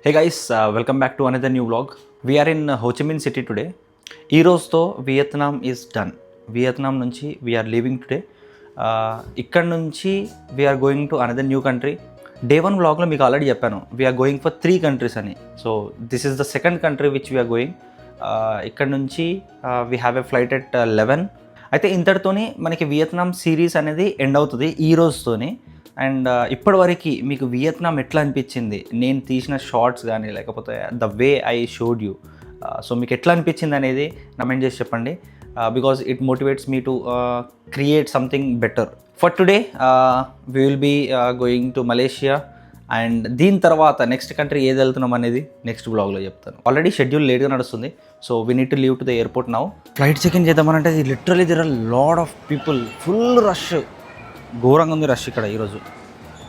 Hey guys, welcome back to another new vlog. We are in Ho Chi Minh City today. ఈ రోజుతో Vietnam is done. Vietnam నుంచి we are leaving today. ఇక్కడ నుంచి we are going to another new country. Day 1 వ్లాగ్లో మీకు already చెప్పాను we are going for 3 countries అని. So this is the second country which we are going. ఇక్కడ నుంచి we have a flight at 11. అయితే ఇంతటితోని మనకి వియత్నాం సిరీస్ అనేది ఎండ్ అవుతుంది ఈ రోజుతోని. అండ్ ఇప్పటివరకు మీకు వియత్నాం ఎట్లా అనిపించింది, నేను తీసిన షార్ట్స్ కానీ లేకపోతే the way I showed you, so మీకు ఎట్లా అనిపించింది అనేది కమెంట్ చేసి చెప్పండి. Because it motivates me to create something better. For today we will be going to Malaysia. And దీని తర్వాత నెక్స్ట్ కంట్రీ ఏది వెళ్తున్నాం అనేది నెక్స్ట్ బ్లాగ్లో చెప్తాను. ఆల్రెడీ షెడ్యూల్ లేట్గా నడుస్తుంది, so we need to leave to the airport now. Flight check in చేద్దామనంటే literally there are lot of people, full rush, ఘోరంగా ఉంది రష్ ఇక్కడ. ఈరోజు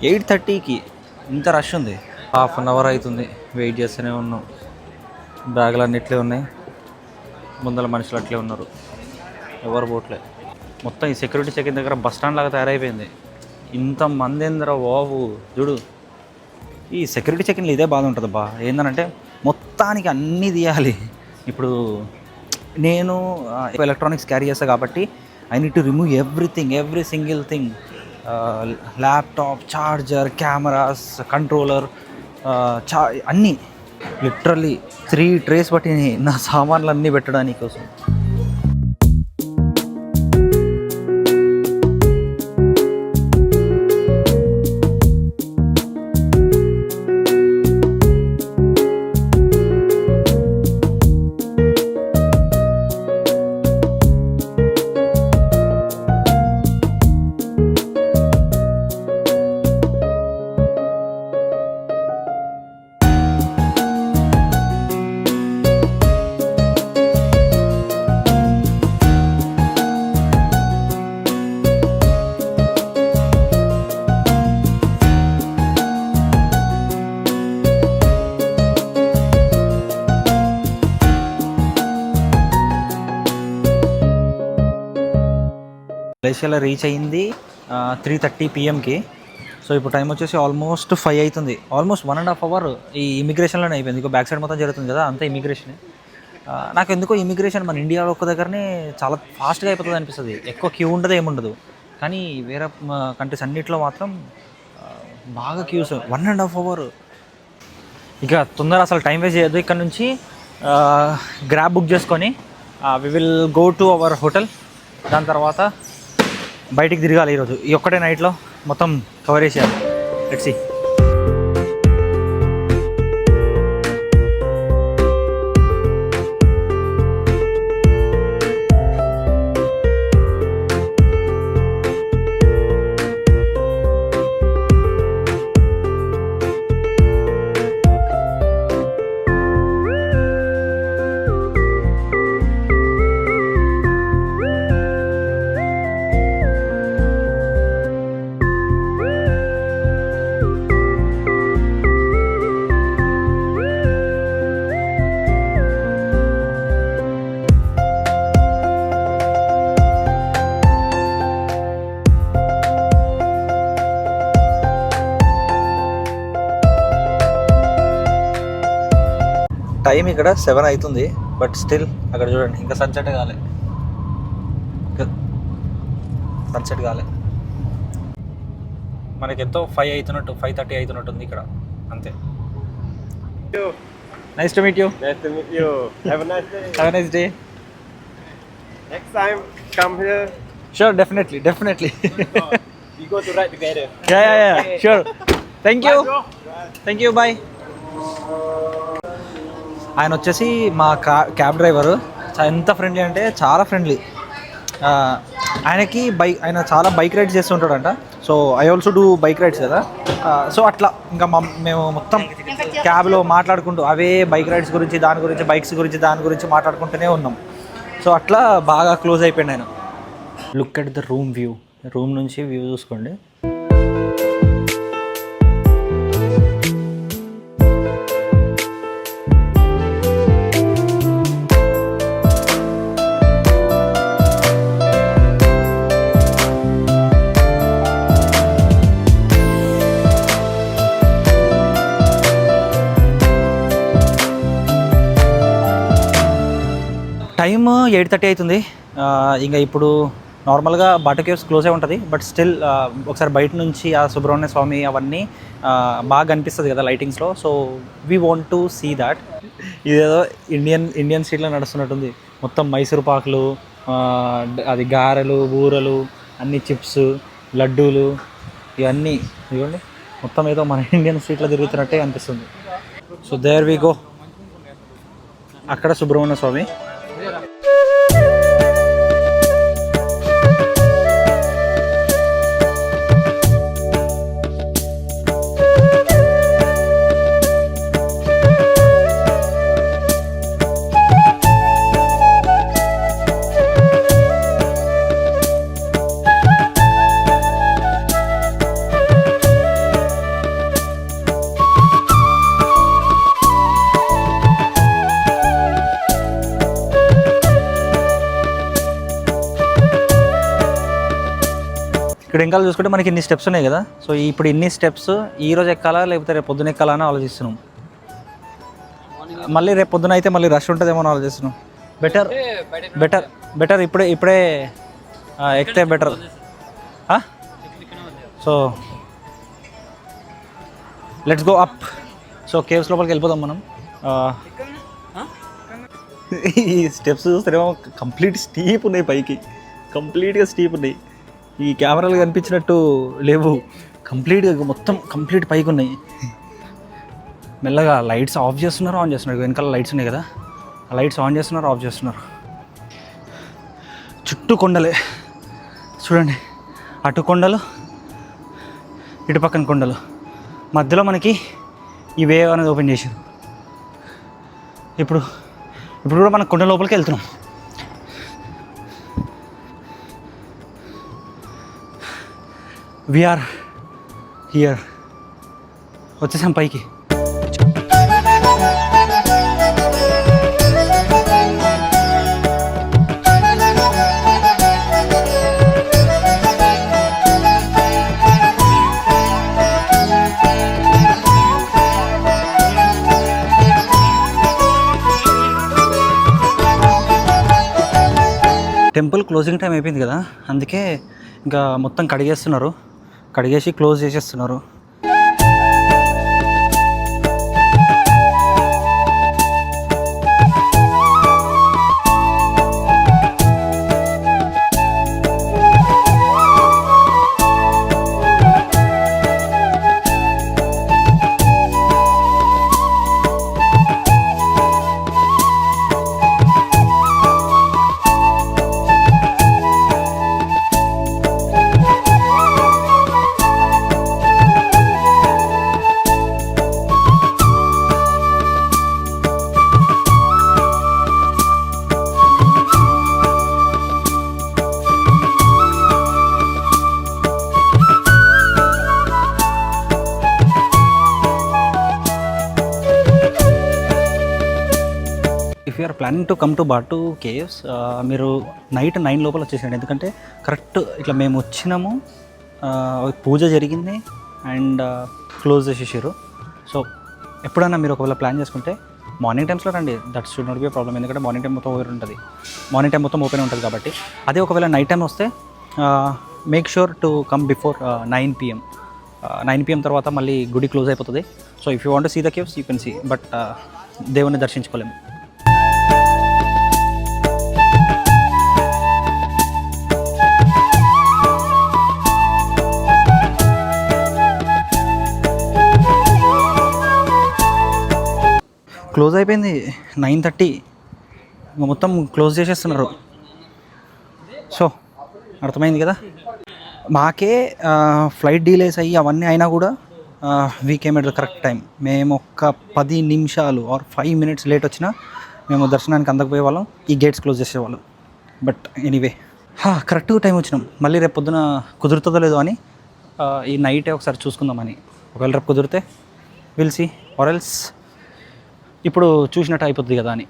8:30కి ఇంత రష్ ఉంది. హాఫ్ అన్ అవర్ అవుతుంది వెయిట్ చేస్తూనే ఉన్నాం. బ్యాగులు అన్నీ ఇట్లే ఉన్నాయి, ముందర మనుషులు అట్లే ఉన్నారు, ఎవరు పోట్లే. మొత్తం ఈ సెక్యూరిటీ చెక్ ఇన్ దగ్గర బస్ స్టాండ్ లాగా తయారైపోయింది. ఇంతమంది ఏందిరా బాబు, చూడు. ఈ సెక్యూరిటీ చెక్ ఇన్లో ఇదే బాధ ఉంటుంది బా, ఏంటంటే మొత్తానికి అన్నీ తీయాలి. ఇప్పుడు నేను ఎలక్ట్రానిక్స్ క్యారీ చేస్తాను కాబట్టి I need to remove everything, every single thing. Laptop, charger, cameras, controller, అన్నీ లిటరల్లీ 3 ట్రేస్ పట్టినాయి నా సామాన్లు అన్నీ పెట్టడానికి కోసం. మలేషియాలో రీచ్ అయ్యింది 3:30 PM. సో ఇప్పుడు టైం వచ్చేసి ఆల్మోస్ట్ 5 అవుతుంది. ఆల్మోస్ట్ 1.5 అవర్ ఈ ఇమిగ్రేషన్లోనే అయిపోయింది. ఇంకో బ్యాక్ సైడ్ మొత్తం జరుగుతుంది కదా, అంతా ఇమిగ్రేషన్. నాకు ఎందుకో ఇమిగ్రేషన్ మన ఇండియాలో ఒక్క దగ్గరనే చాలా ఫాస్ట్గా అయిపోతుంది అనిపిస్తుంది. ఎక్కువ క్యూ ఉండదు, ఏముండదు. కానీ వేరే కంట్రీస్ అన్నింటిలో మాత్రం బాగా క్యూస్, 1.5 అవర్. ఇక తొందర అసలు టైం వేస్ట్ చేయొద్దు. ఇక్కడ నుంచి గ్రాబ్ బుక్ చేసుకొని we will go to our hotel. దాని తర్వాత బయటికి తిరగాలి. ఈరోజు ఈ ఒక్కటే నైట్లో మొత్తం కవర్ చేసేయాలి. Let's see. టైం ఇక్కడ 7 అవుతుంది, బట్ స్టిల్ అక్కడ చూడండి ఇంకా సన్సెట్ కాలే. మనకి ఎంతో 5 అవుతున్నట్టు, 5:30 అవుతున్నట్టుంది ఇక్కడ, అంతే. Nice to meet you. Have a nice day. Have a nice day. Next time, come here. Sure, definitely. We go to ride together. Yeah sure. Thank you, bye. ఆయన వచ్చేసి మా క్యాబ్ డ్రైవరు. ఎంత ఫ్రెండ్లీ అంటే చాలా friendly. ఆయన చాలా bike rides చేస్తుంటాడంట. So I also do bike rides కదా. సో అట్లా ఇంకా మేము మొత్తం క్యాబ్లో మాట్లాడుకుంటూ అవే బైక్ రైడ్స్ గురించి, బైక్స్ గురించి దాని గురించి మాట్లాడుకుంటూనే ఉన్నాం. సో అట్లా బాగా క్లోజ్ అయిపోయింది ఆయన. లుక్ ఎట్ ద రూమ్ నుంచి వ్యూ చూసుకోండి. టైమ్ 8:30 అవుతుంది. ఇంకా ఇప్పుడు నార్మల్గా బాటా కేవ్స్ క్లోజ్ అయి ఉంటుంది, బట్ స్టిల్ ఒకసారి బయట నుంచి ఆ సుబ్రహ్మణ్య స్వామి అవన్నీ బాగా అనిపిస్తుంది కదా లైటింగ్స్లో. So we want to see that. ఇదేదో ఇండియన్ స్ట్రీట్లో నడుస్తున్నట్టుంది. మొత్తం మైసూరు పాకులు, అది గారెలు, బూరలు, అన్ని చిప్స్, లడ్డూలు, ఇవన్నీ ఇవ్వండి. మొత్తం ఏదో మన ఇండియన్ స్ట్రీట్లో తిరుగుతున్నట్టే అనిపిస్తుంది. So there we go. అక్కడ సుబ్రహ్మణ్య స్వామి. ఇక్కడ ఇంకా చూసుకుంటే మనకి ఇన్ని స్టెప్స్ ఉన్నాయి కదా. సో ఇప్పుడు ఇన్ని స్టెప్స్ ఈరోజు ఎక్కాలా లేకపోతే రేపు పొద్దున ఎక్కాలా అని ఆలోచిస్తున్నాం. మళ్ళీ రేపు పొద్దున అయితే మళ్ళీ రష్ ఉంటుందేమో అని ఆలోచిస్తున్నాం. బెటర్ ఇప్పుడే ఎక్కితే better. So let's go up. So caves లోపలికి వెళ్ళిపోదాం మనం. ఈ స్టెప్స్ చూస్తేనేమో కంప్లీట్ స్టీప్ ఉన్నాయి, పైకి కంప్లీట్గా స్టీప్ ఉన్నాయి. ఈ కెమెరాలు కనిపించినట్టు లేవు, కంప్లీట్గా మొత్తం కంప్లీట్ పైకి ఉన్నాయి. మెల్లగా లైట్స్ ఆఫ్ చేస్తున్నారు, ఆన్ చేస్తున్నారు. వెనకాల లైట్స్ ఉన్నాయి కదా, ఆ లైట్స్ ఆన్ చేస్తున్నారు, ఆఫ్ చేస్తున్నారు. చుట్టూ కొండలే చూడండి, అటు కొండలు, ఇటు పక్కన కొండలు, మధ్యలో మనకి ఈ వేవ్ అనేది ఓపెన్ చేశారు. ఇప్పుడు కూడా మనం కొండ లోపలికి వెళ్తున్నాం. వీఆర్ హియర్, వచ్చేసాం పైకి. టెంపుల్ క్లోజింగ్ టైం అయిపోయింది కదా, అందుకే ఇంకా మొత్తం కడిగేసి క్లోజ్ చేసేస్తున్నారు. If you are planning to come to Batu Caves, మీరు నైట్ 9 లోపల వచ్చేసేయండి. ఎందుకంటే కరెక్ట్ ఇట్లా మేము వచ్చినాము, పూజ జరిగింది అండ్ క్లోజ్ చేసేసారు. సో ఎప్పుడైనా మీరు ఒకవేళ ప్లాన్ చేసుకుంటే మార్నింగ్ టైమ్స్లో రండి, that should not be a problem. ఎందుకంటే మార్నింగ్ టైం మొత్తం ఓపెన్ ఉంటుంది, మార్నింగ్ టైం మొత్తం ఓపెన్ ఉంటుంది కాబట్టి. అదే ఒకవేళ నైట్ టైం వస్తే make sure to come before 9 PM. 9 PM తర్వాత మళ్ళీ గుడి క్లోజ్ అయిపోతుంది. So if you want to see the caves you can see, but దేవుని దర్శించుకోలేము. క్లోజ్ అయిపోయింది 9:30, మొత్తం క్లోజ్ చేసేస్తున్నారు. సో అర్థమైంది కదా. మాకే ఫ్లైట్ డీలేస్ అయ్యి అవన్నీ అయినా కూడా we came at the correct time. మేము ఒక్క 10 నిమిషాలు ఆర్ 5 minutes లేట్ వచ్చినా మేము దర్శనానికి అందకపోయే వాళ్ళం, ఈ గేట్స్ క్లోజ్ చేసేవాళ్ళం. బట్ ఎనీవే కరెక్ట్గా టైం వచ్చినాం. మళ్ళీ రేపు పొద్దున కుదురుతుందో లేదో అని ఈ నైటే ఒకసారి చూసుకుందామని. ఒకవేళ రేపు కుదిరితే విల్ సీ, ఆర్ ఎల్స్ ఇప్పుడు చూసినట్టు అయిపోతుంది కదా అని.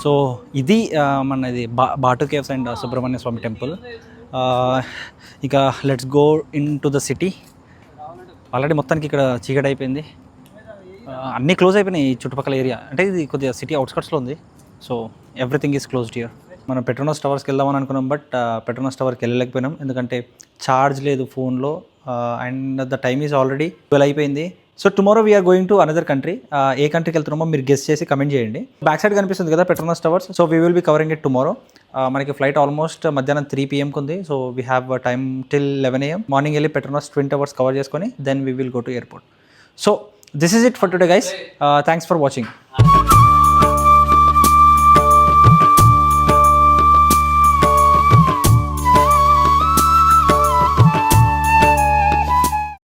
సో ఇది మనది Batu caves and Subrahmanya Swamy temple. ఇక let's go into the city. Already మొత్తానికి ఇక్కడ చీకటి అయిపోయింది, అన్నీ క్లోజ్ అయిపోయినాయి ఈ చుట్టుపక్కల ఏరియా. అంటే ఇది కొద్దిగా సిటీ అవుట్స్కట్స్లో ఉంది, so everything is closed here. మనం పెట్రోనస్ టవర్స్కి వెళ్దామని అనుకున్నాం, బట్ పెట్రోనస్ టవర్కి వెళ్ళలేకపోయినాం ఎందుకంటే ఛార్జ్ లేదు ఫోన్లో, and the time is already 12 అయిపోయింది. So tomorrow we are going to another country. ఏ కంట్రీకి వెళ్తున్నామో మీరు గెస్ట్ చేసి కమెంట్ చేయండి. బ్యాక్ సైడ్ కనిపిస్తుంది కదా Petronas Towers, so we will be covering it tomorrow. మనకి ఫ్లైట్ ఆల్మోస్ట్ మధ్యాహ్నం 3 PM ఉంది, so we have time till 11 AM. Morning వెళ్ళి పెట్రోనస్ 20 hours కవర్ చేసుకొని then we will go to airport. So this is it for today guys. Thanks for watching.